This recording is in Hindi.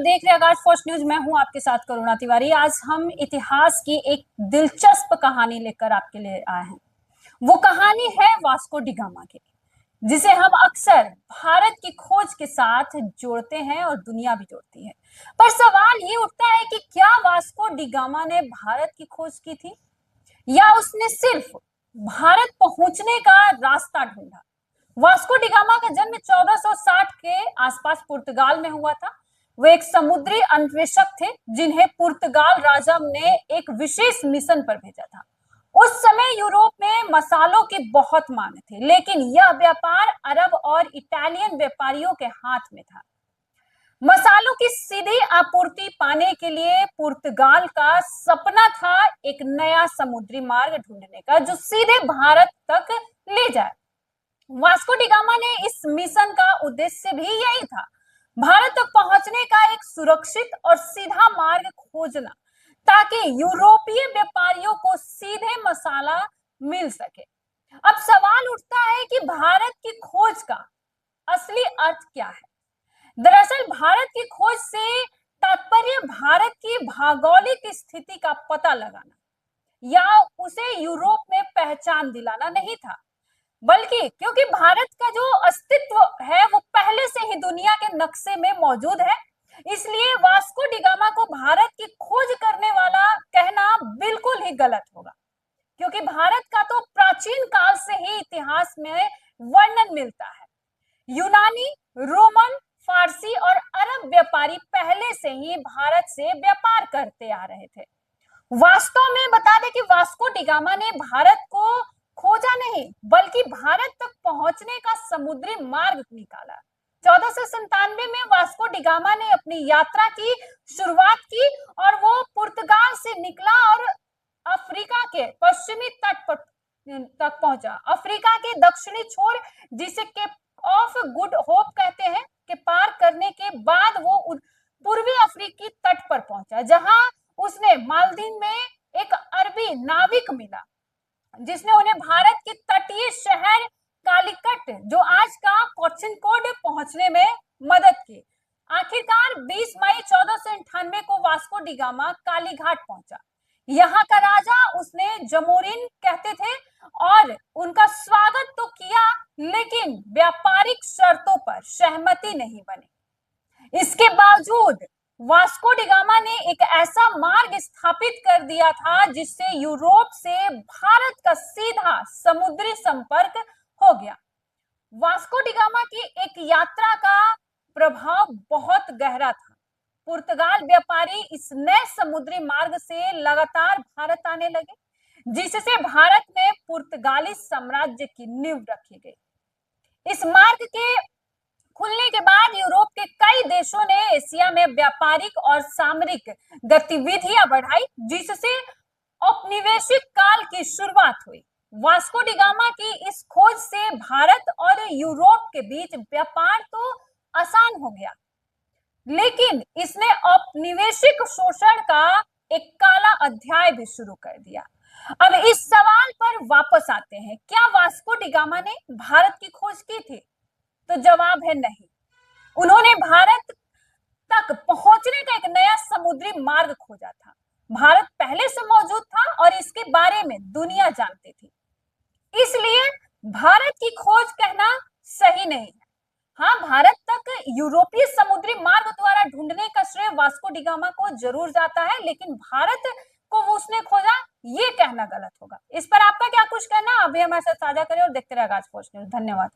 आप देख रहे हैं आगाज फर्स्ट न्यूज। मैं हूं आपके साथ करुणा तिवारी। आज हम इतिहास की एक दिलचस्प कहानी लेकर आपके लिए आए हैं। वो कहानी है वास्को डी गामा की, जिसे हम अक्सर भारत की खोज के साथ जोड़ते हैं और दुनिया भी जोड़ती है। पर सवाल ये उठता है कि क्या वास्को डी गामा ने भारत की खोज की थी या उसने सिर्फ भारत पहुंचने का रास्ता ढूंढा। वास्को डी गामा का जन्म 1460 के आसपास पुर्तगाल में हुआ था। वो एक समुद्री अन्वेषक थे जिन्हें पुर्तगाल राजा ने एक विशेष मिशन पर भेजा था। उस समय यूरोप में मसालों की बहुत मांग थी, लेकिन यह व्यापार अरब और इटालियन व्यापारियों के हाथ में था। मसालों की सीधी आपूर्ति पाने के लिए पुर्तगाल का सपना था एक नया समुद्री मार्ग ढूंढने का जो सीधे भारत तक ले जाए। वास्को डी गामा ने इस मिशन का उद्देश्य भी यही था, भारत तक पहुंचने का एक सुरक्षित और सीधा मार्ग खोजना ताकि यूरोपीय व्यापारियों को सीधे मसाला मिल सके। अब सवाल उठता है कि भारत की खोज का असली अर्थ क्या है। दरअसल भारत की खोज से तात्पर्य भारत की भौगोलिक स्थिति का पता लगाना या उसे यूरोप में पहचान दिलाना नहीं था, बल्कि क्योंकि भारत का जो अस्तित्व है वो पहले से ही दुनिया के नक्शे में मौजूद है, इसलिए वास्को डी गामा को भारत की खोज करने वाला कहना बिल्कुल ही गलत होगा। क्योंकि भारत का तो प्राचीन काल से ही इतिहास में वर्णन मिलता है। यूनानी, रोमन, फारसी और अरब व्यापारी पहले से ही भारत से व्यापार करते आ रहे थे। वास्तव में बता दें कि वास्को डी गामा ने भारत को खोजा नहीं, बल्कि भारत तक पहुंचने का समुद्री मार्ग निकाला। 1497 में वास्को डी गामा ने अपनी यात्रा की शुरुआत की और वो पुर्तगाल से निकला और अफ्रीका के पश्चिमी तट तक पहुंचा। अफ्रीका के दक्षिणी छोर, जिसे केप ऑफ गुड होप कहते हैं, के पार करने के बाद वो पूर्वी अफ्रीकी तट पर पहुंचा, जहां उसने मालदीव में एक अरबी नाविक मिला जिसने उन्हें भारत के तटीय शहर कालीकट, जो आज का कोझिकोड, पहुंचने में मदद की। आखिरकार 20 मई 1498 को वास्को डी गामा कालीघाट पहुंचा। यहाँ का राजा उसने जमोरिन कहते थे और उनका स्वागत तो किया, लेकिन व्यापारिक शर्तों पर सहमति नहीं बनी। इसके बावजूद वास्को डी गामा ने एक ऐसा मार्ग स्थापित कर दिया था जिससे यूरोप से भारत का सीधा समुद्री संपर्क हो गया। वास्को डी गामा की एक यात्रा का प्रभाव बहुत गहरा था। पुर्तगाल व्यापारी इस नए समुद्री मार्ग से लगातार भारत आने लगे, जिससे भारत में पुर्तगाली साम्राज्य की नींव रखी गई। इस मार्ग के खुलने के बाद यूरोप के कई देशों ने एशिया में व्यापारिक और सामरिक गतिविधियां बढ़ाई, जिससे औपनिवेशिक काल की शुरुआत हुई। वास्को डी गामा की इस खोज से भारत और यूरोप के बीच व्यापार तो आसान हो गया, लेकिन इसने औपनिवेशिक शोषण का एक काला अध्याय भी शुरू कर दिया। अब इस सवाल पर वापस आते हैं, क्या वास्को डी गामा ने भारत की खोज की थी? तो जवाब है नहीं। उन्होंने भारत तक पहुंचने का एक नया समुद्री मार्ग खोजा था। भारत पहले से मौजूद था और इसके बारे में दुनिया जानती थी, इसलिए भारत की खोज कहना सही नहीं है। हाँ, भारत तक यूरोपीय समुद्री मार्ग द्वारा ढूंढने का श्रेय वास्को डी गामा को जरूर जाता है, लेकिन भारत को वो उसने खोजा, ये कहना गलत होगा। इस पर आपका क्या कुछ कहना, अभी हमारे साथ साझा करें और देखते रहे आगाज फर्स्ट न्यूज। धन्यवाद।